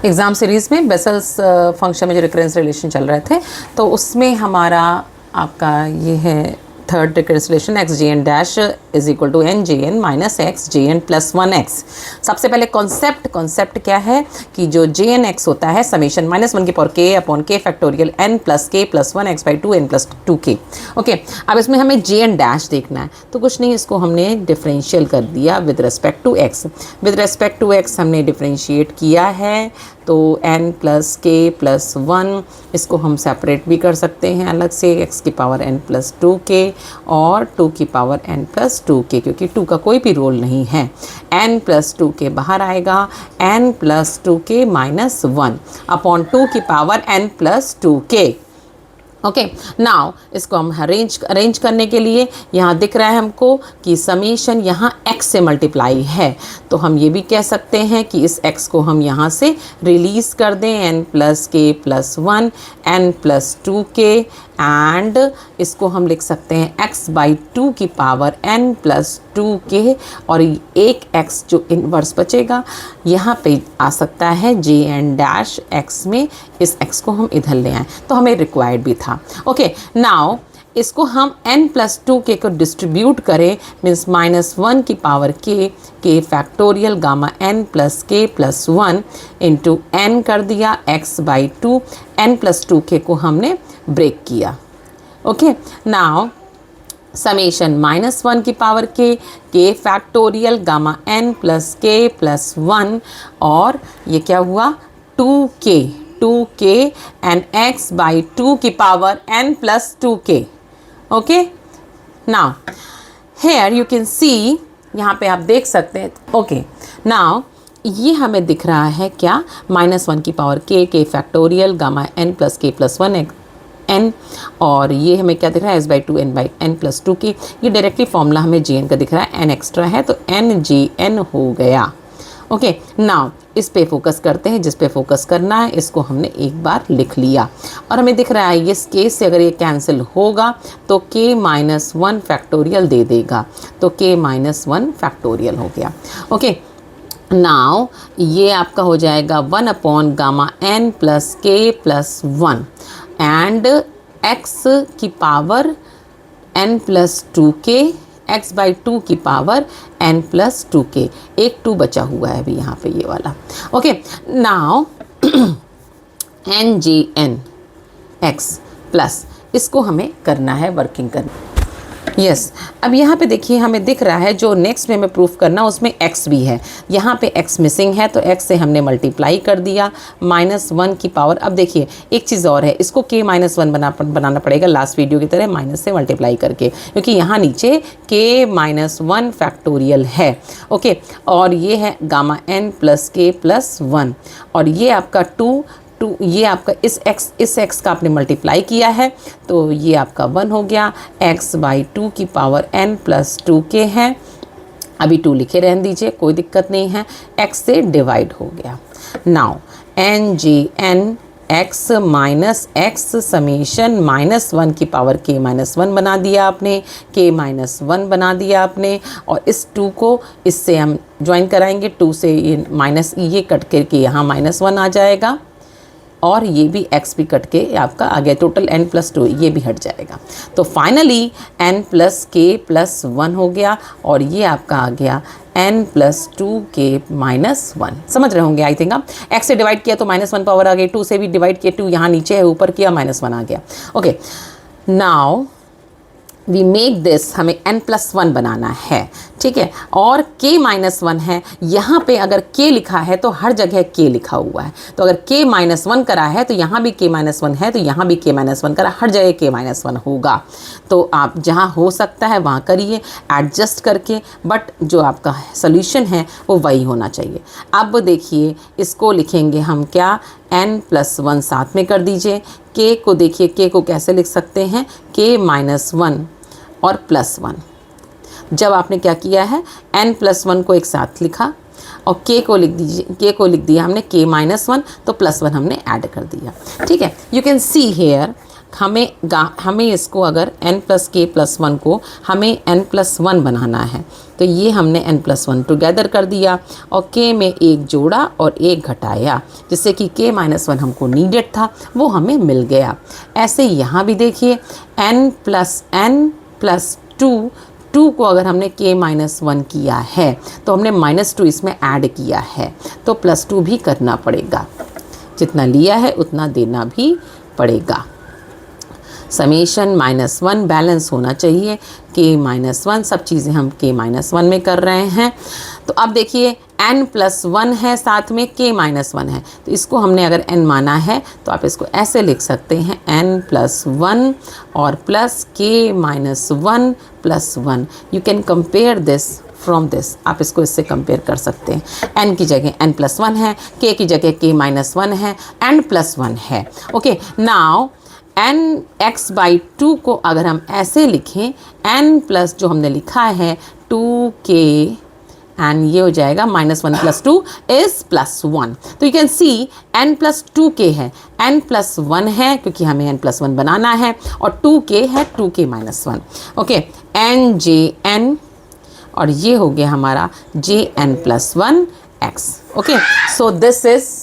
Exam series में vessels function में जो रिकरेंस रिलेशन चल रहे थे, तो उसमें हमारा आपका ये है third recurrence relation X G N dash is equal to N J N minus X J N plus one X. सबसे पहले कॉन्सेप्ट क्या है कि जो जे एन एक्स होता है समेशन माइनस वन की power K upon K factorial N plus one X by two N plus two K. Okay, अब इसमें हमें जे एन डैश देखना है, तो कुछ नहीं, इसको हमने डिफरेंशियल कर दिया with respect to X. With respect to X हमने डिफरेंशिएट किया है, तो n प्लस के प्लस वन, इसको हम सेपरेट भी कर सकते हैं अलग से, x की पावर n प्लस टू के और 2 की पावर n प्लस टू के, क्योंकि 2 का कोई भी रोल नहीं है। n प्लस टू के बाहर आएगा, n प्लस टू के माइनस वन अपॉन 2 की power n plus two K. Okay, now इसको हम अरेंज करने के लिए यहाँ दिख रहा है हमको कि समेशन यहाँ x से मल्टीप्लाई है, तो हम ये भी कह सकते हैं कि इस x को हम यहाँ से रिलीज़ कर दें, n प्लस के plus one n plus two के, एंड इसको हम लिख सकते हैं x बाई टू की पावर n प्लस टू के, और एक x जो इनवर्स बचेगा यहाँ पे आ सकता है जे एन डैश x में, इस x को हम इधर ले आए तो हमें रिक्वायर्ड भी था। ओके, नाउ इसको हम n प्लस टू के को डिस्ट्रीब्यूट करें, मीन्स माइनस वन की पावर के फैक्टोरियल गामा n प्लस के प्लस वन इंटू n कर दिया x by two, n plus two के को हमने ब्रेक किया। Okay, now summation minus one की पावर के फैक्टोरियल गामा n प्लस के प्लस वन, और ये क्या हुआ 2k and x by two की power n plus two K. Okay, now here you can see, यहाँ पे आप देख सकते हैं। ओके, नाउ ये हमें दिख रहा है क्या, माइनस वन की पावर के फैक्टोरियल गामा n प्लस के प्लस वन n, और ये हमें क्या दिख रहा है s by two n by n plus two की। ये डायरेक्टली फॉर्मूला हमें जे एन का दिख रहा है, n एक्स्ट्रा है तो एन जे एन हो गया। ओके, नाउ इस पे फोकस करते हैं, जिस पे फोकस करना है इसको हमने एक बार लिख लिया, और हमें दिख रहा है इस केस से अगर ये कैंसिल होगा तो k माइनस वन फैक्टोरियल दे देगा, तो k माइनस वन फैक्टोरियल हो गया। ओके, नाउ ये आपका हो जाएगा one upon gamma n plus के प्लस वन एंड x की पावर n प्लस टू के, x बाई टू की पावर n प्लस टू के, एक 2 बचा हुआ है अभी यहाँ पे ये वाला। ओके, नाउ n जी एन एक्स प्लस, इसको हमें करना है वर्किंग करना। यस, अब यहाँ पे देखिए हमें दिख रहा है जो नेक्स्ट में हमें प्रूफ करना उसमें x भी है, यहाँ पे x मिसिंग है तो x से हमने मल्टीप्लाई कर दिया माइनस वन की पावर। अब देखिए एक चीज़ और है, इसको k माइनस वन बनाना पड़ेगा लास्ट वीडियो की तरह माइनस से मल्टीप्लाई करके, क्योंकि यहाँ नीचे k माइनस वन फैक्टोरियल है। ओके, और ये है गामा n प्लस के प्लस वन, और ये आपका टू, ये आपका इस x का आपने मल्टीप्लाई किया है तो ये आपका 1 हो गया, x बाई टू की पावर n प्लस टू के है, अभी 2 लिखे रहने दीजिए कोई दिक्कत नहीं है, x से डिवाइड हो गया। नाउ n जी n x minus x summation minus one की पावर k माइनस वन बना दिया आपने, k माइनस वन बना दिया आपने, और इस 2 को इससे हम ज्वाइन कराएंगे, 2 से ये माइनस ये कट करके यहाँ माइनस वन आ जाएगा, और ये भी x भी कट के आपका आ गया, टोटल n प्लस टू ये भी हट जाएगा, तो फाइनली n प्लस के प्लस वन हो गया, और ये आपका आ गया n प्लस टू के माइनस वन। समझ रहे होंगे आई थिंक आप, x से डिवाइड किया तो माइनस वन पावर आ गई, 2 से भी डिवाइड किया, 2 यहाँ नीचे है ऊपर किया माइनस वन आ गया। Okay, now we make this, हमें n प्लस वन बनाना है, ठीक है, और k माइनस वन है, यहाँ पे अगर k लिखा है तो हर जगह k लिखा हुआ है, तो अगर k माइनस वन करा है तो यहाँ भी k माइनस वन है, तो यहाँ भी k माइनस वन करा, हर जगह k माइनस वन होगा, तो आप जहाँ हो सकता है वहाँ करिए एडजस्ट करके, बट जो आपका सोल्यूशन है वो वही होना चाहिए। अब देखिए इसको लिखेंगे हम क्या, n प्लस वन साथ में कर दीजिए, k को देखिए k को कैसे लिख सकते हैं, k माइनस वन और प्लस वन। जब आपने क्या किया है n प्लस वन को एक साथ लिखा और k को लिख दीजिए, k को लिख दिया हमने k माइनस वन, तो प्लस वन हमने ऐड कर दिया। ठीक है, यू कैन सी हेयर हमें इसको अगर n+k+1 को हमें n+1 बनाना है, तो ये हमने n+1 टुगेदर कर दिया और k में एक जोड़ा और एक घटाया, जिससे कि k-1 हमको नीडेड था, वो हमें मिल गया। ऐसे यहाँ भी देखिए n+n+2, 2 को अगर हमने k-1 किया है तो हमने -2 इसमें ऐड किया है, तो +2 भी करना पड़ेगा। जितना लिया है उतना देना भी पड़ेगा। समेशन -1 बैलेंस होना चाहिए, k-1 सब चीज़ें हम k-1 में कर रहे हैं। तो अब देखिए n+1 है, साथ में k-1 है, तो इसको हमने अगर n माना है तो आप इसको ऐसे लिख सकते हैं n+1 और plus k-1+1। You can compare this from this, आप इसको इससे कंपेयर कर सकते हैं। n की जगह n+1 है, k की जगह k-1 है, n+1 है। ओके, नाउ n(x/2) को अगर हम ऐसे लिखें n प्लस जो हमने लिखा है 2k, एंड ये हो जाएगा -1 + 2 इज़ +1। तो यू कैन सी n+2k है, n+1 है क्योंकि हमें n+1 बनाना है, और 2k है 2k-1। ओके, njn, और ये हो गया हमारा jn+1 x। Okay, so this is